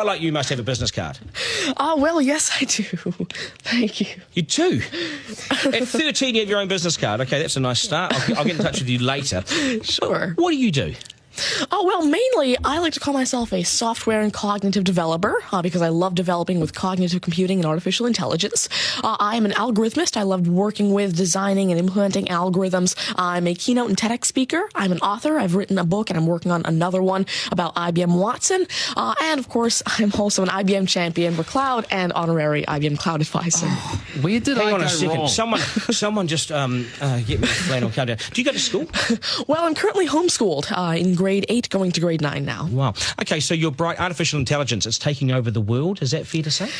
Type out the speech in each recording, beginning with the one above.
I like you must have a business card. Well, yes, I do. Thank you. You do? At 13, you have your own business card. OK, that's a nice start. I'll get in touch with you later. Sure. What do you do? Oh, well, mainly, I like to call myself a software and cognitive developer because I love developing with cognitive computing and artificial intelligence. I am an algorithmist. I love working with, designing, and implementing algorithms. I'm a keynote and TEDx speaker. I'm an author. I've written a book, and I'm working on another one about IBM Watson. And, of course, I'm also an IBM champion for cloud and honorary IBM cloud advisor. Oh, where did I go wrong? Someone just get me a flannel countdown. Do you go to school? Well, I'm currently homeschooled in grade 8, going to grade 9 now. Wow. Okay, so you're bright. Artificial intelligence, it's taking over the world. Is that fair to say?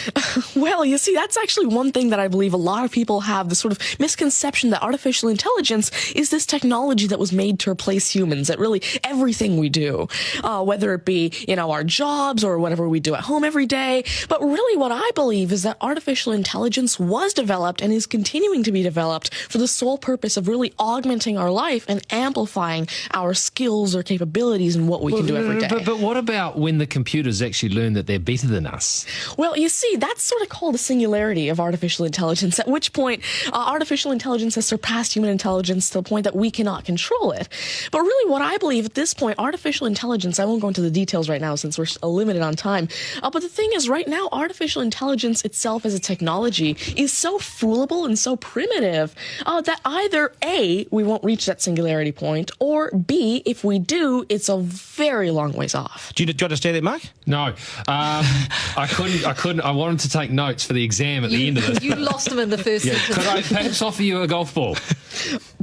Well, you see, that's actually one thing that I believe a lot of people have, this sort of misconception that artificial intelligence is this technology that was made to replace humans, that really everything we do, whether it be, our jobs or whatever we do at home every day. But really what I believe is that artificial intelligence was developed and is continuing to be developed for the sole purpose of really augmenting our life and amplifying our skills or capabilities and what we can do every day. But what about when the computers actually learn that they're better than us? Well, you see, that's sort of called the singularity of artificial intelligence, at which point artificial intelligence has surpassed human intelligence to the point that we cannot control it. But really what I believe at this point, artificial intelligence, I won't go into the details right now since we're limited on time, but the thing is right now, artificial intelligence itself as a technology is so foolable and so primitive that either A, we won't reach that singularity point, or B, if we do, it's a very long ways off. Do you understand that, Mark? No. I couldn't. I wanted to take notes for the exam at the end of this. You lost them in the first sentence. Could I perhaps offer you a golf ball?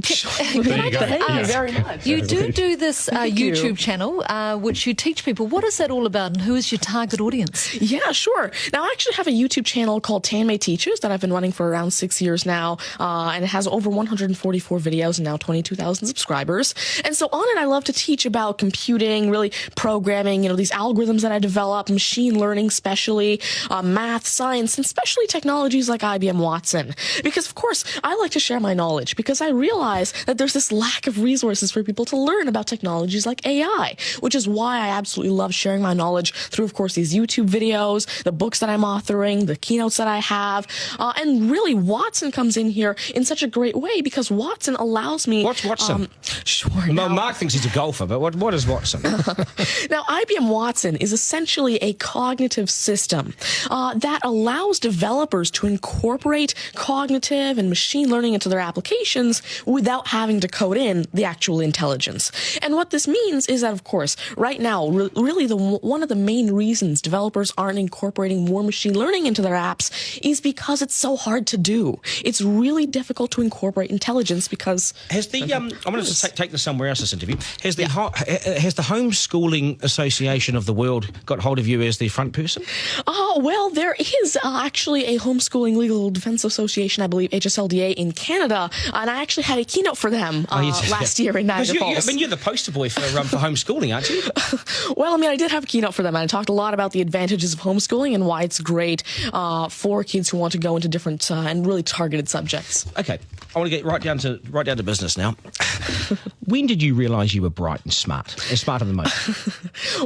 There you go. Thank you very much. You do this YouTube channel, which you teach people. What is that all about, and who is your target audience? Yeah, sure. Now, I actually have a YouTube channel called Tanmay Teaches that I've been running for around 6 years now, and it has over 144 videos and now 22,000 subscribers. And so on it, I love to teach about computing, really programming, these algorithms that I develop, machine learning especially, math, science, and especially technologies like IBM Watson. Because, of course, I like to share my knowledge because I realize that there's this lack of resources for people to learn about technologies like AI, which is why I absolutely love sharing my knowledge through, of course, these YouTube videos, the books that I'm authoring, the keynotes that I have, and really Watson comes in here in such a great way because Watson allows me... What's Watson? Sure. Mark thinks he's a golfer, but what is Watson? Now, IBM Watson is essentially a cognitive system that allows developers to incorporate cognitive and machine learning into their applications without having to code in the actual intelligence. And what this means is that, of course, right now, really one of the main reasons developers aren't incorporating more machine learning into their apps is because it's so hard to do. It's really difficult to incorporate intelligence because... I'm going to take this somewhere else, this interview. Has the Homeschooling Association of the World got hold of you as the front person? Oh, well, there is actually a Homeschooling Legal Defense Association, I believe, HSLDA, in Canada, and I actually had a keynote for them last year in Niagara Falls. You're the poster boy for homeschooling, aren't you? Well, I did have a keynote for them, and I talked a lot about the advantages of homeschooling and why it's great for kids who want to go into different and really targeted subjects. Okay, I want to get right down to business now. When did you realise you were bright and smart, and smarter than most?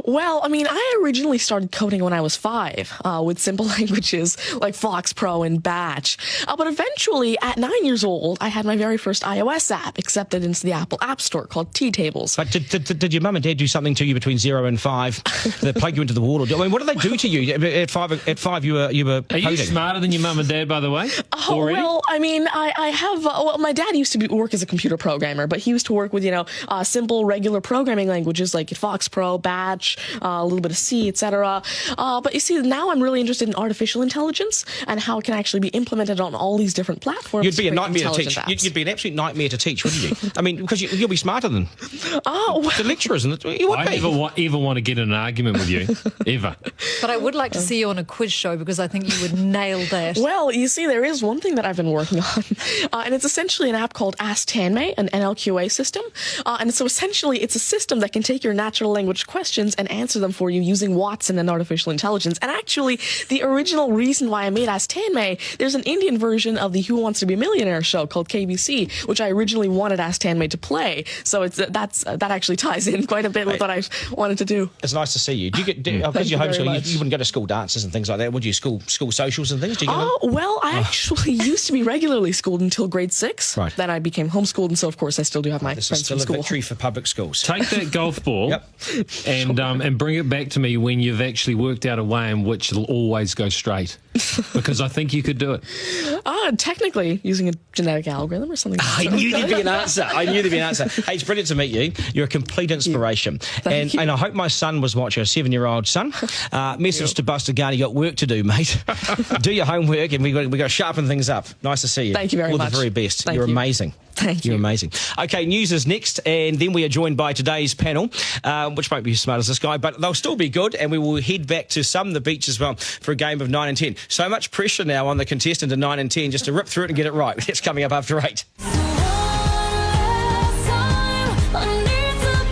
Well, I originally started coding when I was 5 with simple languages like Fox Pro and Batch. But eventually, at 9 years old, I had my very first iOS app accepted into the Apple App Store called T-Tables. But did your mum and dad do something to you between 0 and 5? They plug you into the wall? What did they do to you? At 5, you were coding. Are you smarter than your mum and dad, by the way? Oh, already? Well, I have... my dad used to work as a computer programmer, but he used to work with, simple, regular programming languages like Fox Pro, Batch, a little bit of C, etc. But you see, now I'm really interested in artificial intelligence and how it can actually be implemented on all these different platforms. You'd be a nightmare to teach. You'd be an absolute nightmare to teach, wouldn't you? Because you'll be smarter than the lecturers. You would I ever want to get in an argument with you, ever. But I would like to see you on a quiz show because I think you would nail that. Well, you see, there is one thing that I've been working on, and it's essentially an app called Ask Tanmay, an NLQA system, And so essentially, it's a system that can take your natural language questions and answer them for you using Watson and artificial intelligence. And actually, the original reason why I made Ask Tanmay, there's an Indian version of the Who Wants to Be a Millionaire show called KBC, which I originally wanted Ask Tanmay to play. So that actually ties in quite a bit with what I wanted to do. It's nice to see you. Do you get because you're homeschooled? You wouldn't go to school dances and things like that, would you? School socials and things? Do you get well, I actually used to be regularly schooled until grade 6. Right. Then I became homeschooled, and so of course I still do have my This is friends still from a school. victory for public schools. Take that golf ball and bring it back to me when you've actually worked out a way in which it'll always go straight. Because I think you could do it. Technically, using a genetic algorithm or something. I knew there'd be an answer. Hey, it's brilliant to meet you. You're a complete inspiration. Thank you. And I hope my son was watching, a 7-year-old son. Message to Buster Garner, you got work to do, mate. Do your homework, and we got to sharpen things up. Nice to see you. Thank you very much. much. All the very best. Thank You're you. amazing. Thank you. You're amazing. Okay, news is next, and then we are joined by today's panel, which won't be as smart as this guy, but they'll still be good, and we will head back to the beach as well for a game of 9 and 10. So much pressure now on the contestant in 9 and 10 just to rip through it and get it right. It's coming up after 8.